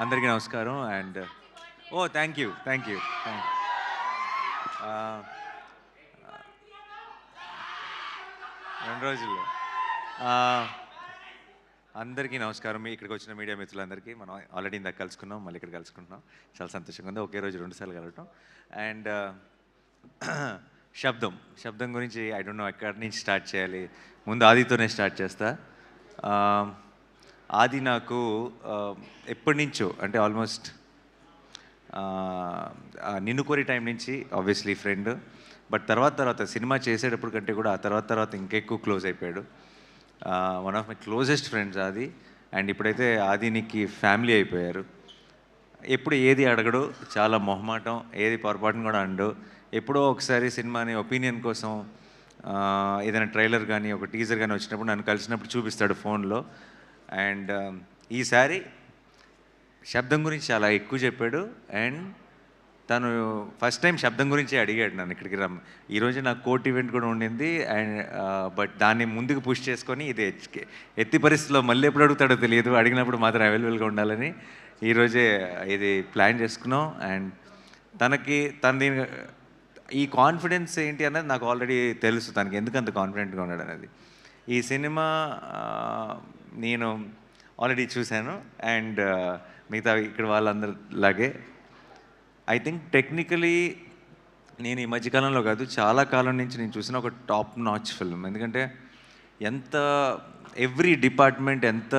అందరికీ నమస్కారం and thank you thank you రెండు రోజుల్లో ఆ, అందరికీ నమస్కారం. ఇక్కడికి వచ్చిన మీడియా మిత్రులందరికీ మనం ఆల్రెడీ ఇందాక కలుసుకున్నాం, మళ్ళీ ఇక్కడ కలుసుకుంటున్నాం. చాలా సంతోషంగా ఉంది ఒకే రోజు రెండుసార్లు కలవటం. అండ్ శబ్దం శబ్దం గురించి ఐ డోంట్ నో ఎక్కడి నుంచి స్టార్ట్ చేయాలి. ముందు ఆదితోనే స్టార్ట్ చేస్తా. ఆ, ఆది నాకు ఎప్పటి నుంచో అంటే ఆల్మోస్ట్ నిన్ను కోరి టైం నుంచి ఆబ్వియస్లీ ఫ్రెండ్. బట్ తర్వాత సినిమా చేసేటప్పుడు కంటే కూడా ఆ తర్వాత ఇంకెక్కువ క్లోజ్ అయిపోయాడు. One of my closest friends ఆది. అండ్ ఇప్పుడైతే ఆదినికి ఫ్యామిలీ అయిపోయారు. ఎప్పుడు ఏది అడగడు, చాలా మొహమాటం, ఏది పొరపాటును కూడా అండు. ఎప్పుడో ఒకసారి సినిమాని ఒపీనియన్ కోసం ఏదైనా ట్రైలర్ కానీ ఒక టీజర్ కానీ వచ్చినప్పుడు నన్ను కలిసినప్పుడు చూపిస్తాడు ఫోన్లో. అండ్ ఈసారి శబ్దం గురించి చాలా ఎక్కువ చెప్పాడు. అండ్ తను ఫస్ట్ టైం శబ్దం గురించి అడిగాడు నన్ను ఇక్కడికి ఈరోజు నాకు కోర్ట్ ఈవెంట్ కూడా ఉండింది. అండ్ బట్ దాన్ని ముందుకు పుష్ చేసుకొని ఇది ఎత్తి పరిస్థితిలో మళ్ళీ ఎప్పుడు అడుగుతాడో తెలియదు, అడిగినప్పుడు మాత్రం అవైలబుల్గా ఉండాలని ఈరోజే ఇది ప్లాన్ చేసుకున్నాం. అండ్ తనది ఈ కాన్ఫిడెన్స్ ఏంటి అన్నది నాకు ఆల్రెడీ తెలుసు, తనకి ఎందుకు అంత కాన్ఫిడెంట్గా ఉన్నాడు అనేది. ఈ సినిమా నేను ఆల్రెడీ చూశాను. అండ్ మిగతా ఇక్కడ వాళ్ళందరిలాగే ఐ థింక్ టెక్నికలీ నేను ఈ మధ్యకాలంలో కాదు, చాలా కాలం నుంచి నేను చూసిన ఒక టాప్ నాచ్ ఫిల్మ్. ఎందుకంటే ఎంత ఎవ్రీ డిపార్ట్మెంట్ ఎంత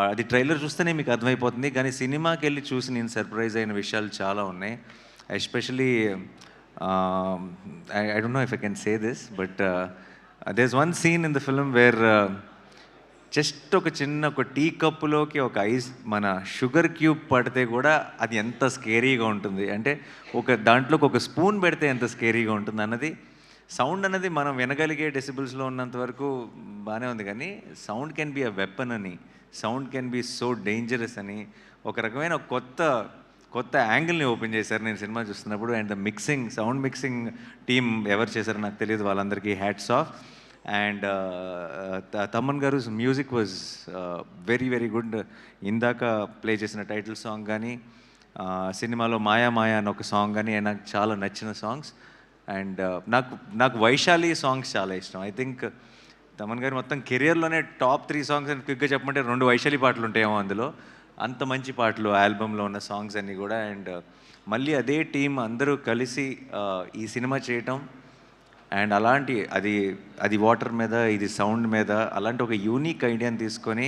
అది ట్రైలర్ చూస్తేనే మీకు అర్థమైపోతుంది. కానీ సినిమాకి వెళ్ళి చూసి నేను సర్ప్రైజ్ అయిన విషయాలు చాలా ఉన్నాయి. Especially I don't know if I can say this, but there is one scene in the film where just ఒక టీ కప్పులోకి ఒక ఐస్ మన షుగర్ క్యూబ్ పడితే కూడా అది ఎంత స్కేరీగా ఉంటుంది అంటే దాంట్లోకి ఒక స్పూన్ పెడితే ఎంత స్కేరీగా ఉంటుంది అన్నది. సౌండ్ అన్నది మనం వినగలిగే డెసిబుల్స్లో ఉన్నంత వరకు బాగానే ఉంది, కానీ sound can be a weapon అని, sound can be so dangerous అని ఒక రకమైన కొత్త యాంగిల్ని ఓపెన్ చేశారు నేను సినిమా చూస్తున్నప్పుడు. And the sound mixing team ఎవరు చేశారో నాకు తెలియదు, వాళ్ళందరికీ హ్యాట్స్ ఆఫ్. అండ్ తమన్ గారు music was very very good. ఇందాక ప్లే చేసిన టైటిల్ సాంగ్ కానీ సినిమాలో మాయా మాయా అని ఒక సాంగ్ కానీ నాకు చాలా నచ్చిన సాంగ్స్. అండ్ నాకు వైశాలి సాంగ్స్ చాలా ఇష్టం. ఐ థింక్ తమన్ గారు మొత్తం కెరియర్లోనే టాప్ 3 సాంగ్స్ అని క్విక్గా చెప్పమంటే 2 వైశాలి పాటలు ఉంటాయేమో అందులో. అంత మంచి పాటలు ఆల్బంలో ఉన్న సాంగ్స్ అన్నీ కూడా. అండ్ మళ్ళీ అదే టీం అందరూ కలిసి ఈ సినిమా చేయటం అండ్ అలాంటి అది వాటర్ మీద, ఇది సౌండ్ మీద, అలాంటి ఒక యూనిక్ ఐడియాని తీసుకొని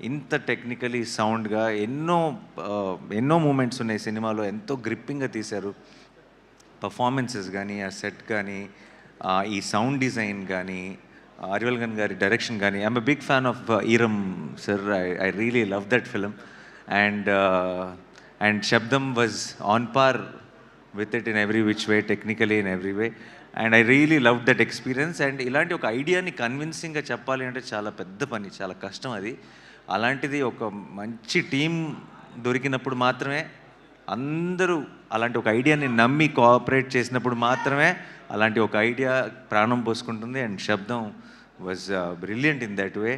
ఇంత టెక్నికలీ సౌండ్గా ఎన్నో మూమెంట్స్ ఉన్నాయి సినిమాలో, ఎంతో గ్రిప్పింగ్గా తీశారు. పర్ఫార్మెన్సెస్ కానీ, ఆ సెట్ కానీ, ఈ సౌండ్ డిజైన్ కానీ, అరివల్గన్ గారి డైరెక్షన్ కానీ. I'm a big fan of Eeram sir. I really love that film. And Sabdham was on par with it in every which way, technically in every way. And I really love that experience. And ఇలాంటి ఒక ఐడియాని కన్విన్సింగ్గా చెప్పాలి అంటే చాలా పెద్ద పని, చాలా కష్టం అది. అలాంటిది ఒక మంచి టీం దొరికినప్పుడు మాత్రమే, అందరూ అలాంటి ఒక ఐడియాని నమ్మి కోఆపరేట్ చేసినప్పుడు మాత్రమే అలాంటి ఒక ఐడియా ప్రాణం పోసుకుంటుంది. And Sabdham was brilliant in that way.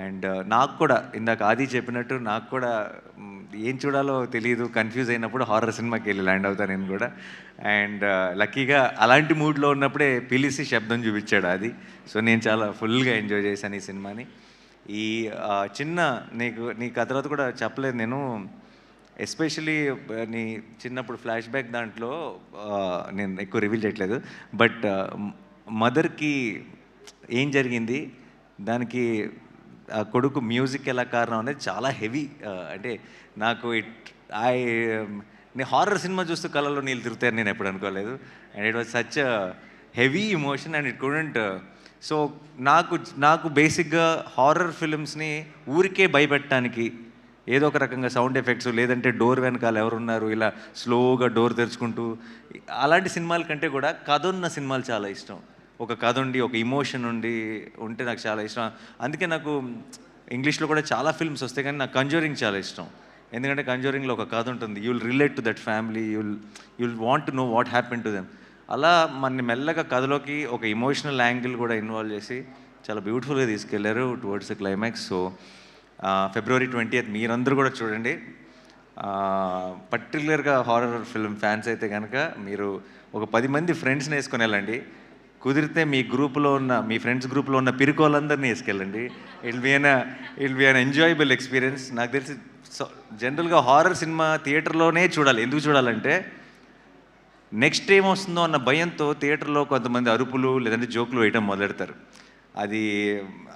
And నాకు కూడా ఇందాక ఆది చెప్పినట్టు నాకు కూడా ఏం చూడాలో తెలియదు, కన్ఫ్యూజ్ అయినప్పుడు హారర్ సినిమాకి వెళ్ళి ల్యాండ్ అవుతాను నేను కూడా. అండ్ లక్కీగా అలాంటి మూడ్లో ఉన్నప్పుడే పిలిచి శబ్దం చూపించాడు అది. సో నేను చాలా ఫుల్గా ఎంజాయ్ చేశాను ఈ సినిమాని. ఈ చిన్న నీకు ఆ తర్వాత కూడా చెప్పలేదు నేను, ఎస్పెషలీ నీ చిన్నప్పుడు ఫ్లాష్ బ్యాక్ దాంట్లో నేను ఎక్కువ రివీల్ చేయట్లేదు. బట్ మదర్కి ఏం జరిగింది, దానికి ఆ కొడుకు మ్యూజిక్ ఎలా కారణం అనేది చాలా హెవీ. అంటే నాకు నేను హారర్ సినిమా చూస్తూ కళ్ళలో నీళ్ళు తిరుగుతాయని నేను ఎప్పుడు అనుకోలేదు. And it was such heavy emotion and it couldn't. So నాకు బేసిక్గా హారర్ ఫిలిమ్స్ని ఊరికే భయపెట్టడానికి ఏదో ఒక రకంగా సౌండ్ ఎఫెక్ట్స్, లేదంటే డోర్ వెనకాల ఎవరున్నారు ఇలా స్లోగా డోర్ తెరుచుకుంటూ, అలాంటి సినిమాల కంటే కూడా కథ ఉన్న సినిమాలు చాలా ఇష్టం. ఒక కథ ఉండి ఒక ఇమోషన్ ఉంటే నాకు చాలా ఇష్టం. అందుకే నాకు ఇంగ్లీష్లో కూడా చాలా ఫిల్మ్స్ వస్తాయి, కానీ నాకు కంజూరింగ్ చాలా ఇష్టం. ఎందుకంటే కంజూరింగ్లో ఒక కథ ఉంటుంది, you'll relate to that family, you'll want to know what happen to them. అలా మన మెల్లగా కథలోకి ఒక ఇమోషనల్ యాంగిల్ కూడా ఇన్వాల్వ్ చేసి చాలా బ్యూటిఫుల్గా తీసుకెళ్లారు towards the climax. So February 20th మీరందరూ కూడా చూడండి. పర్టికులర్గా హారర్ ఫిల్మ్ ఫ్యాన్స్ అయితే కనుక మీరు ఒక 10 మంది ఫ్రెండ్స్ని వేసుకొని వెళ్ళండి. కుదిరితే మీ గ్రూప్లో ఉన్న మీ ఫ్రెండ్స్ గ్రూప్లో ఉన్న పిరుకోళ్ళందరినీ వేసుకెళ్ళండి. It be an enjoyable experience. నాకు తెలిసి జనరల్గా హారర్ సినిమా థియేటర్లోనే చూడాలి. ఎందుకు చూడాలంటే నెక్స్ట్ ఏం వస్తుందో అన్న భయంతో థియేటర్లో కొంతమంది అరుపులు లేదంటే జోకులు వేయడం మొదలెడతారు. అది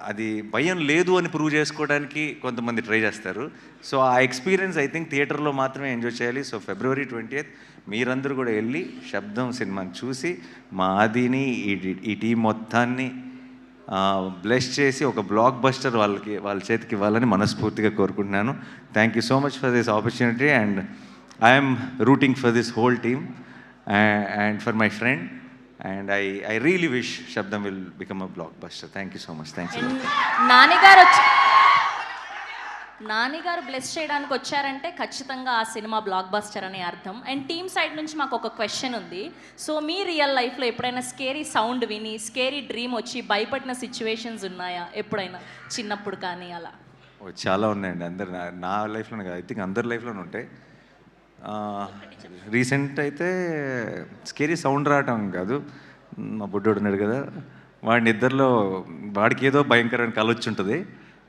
అది భయం లేదు అని ప్రూవ్ చేసుకోవడానికి కొంతమంది ట్రై చేస్తారు. సో ఆ ఎక్స్పీరియన్స్ ఐ థింక్ థియేటర్లో మాత్రమే ఎంజాయ్ చేయాలి. సో February 20th మీరందరూ కూడా వెళ్ళి శబ్దం సినిమాని చూసి మా ఆదిని ఈ టీం మొత్తాన్ని బ్లెస్ చేసి ఒక బ్లాక్ బస్టర్ వాళ్ళ చేతికి ఇవ్వాలని మనస్ఫూర్తిగా కోరుకుంటున్నాను. Thank you so much for this opportunity and I'm rooting for this whole team and for my friend. And I really wish Shabdam will become a blockbuster. Thank you so much. Thanks a lot. నానిగారు bless చేయడానికి వచ్చారంటే ఖచ్చితంగా ఆ cinema block buster అనే అర్థం. And team side నుంచి మాకు ఒక క్వశ్చన్ ఉంది. సో మీ రియల్ లైఫ్లో ఎప్పుడైనా స్కేరీ సౌండ్ విని స్కేరీ డ్రీమ్ వచ్చి భయపడిన సిచ్యువేషన్స్ ఉన్నాయా ఎప్పుడైనా, చిన్నప్పుడు కానీ అలా? చాలా ఉన్నాయండి. అందరు నా లైఫ్లోనే కాదు, ఐ థింక్ అందరి లైఫ్లోనే ఉంటాయి. రీసెంట్ అయితే స్కేరీ సౌండ్ రావటం కాదు, మా బుడ్డోడు ఉన్నాడు కదా, వాడికి ఏదో భయంకరమైన కళ వచ్చి ఉంటుంది.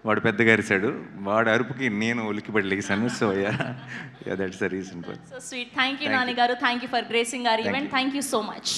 వాడు పెద్దగా అరిశాడు, వాడి అరుపుకి నేను ఉలిక్కిపడి లెగిసాను. So ya that's the reason. So sweet. Thank you Nani గారు. Thank you for gracing our event. Thank you so much.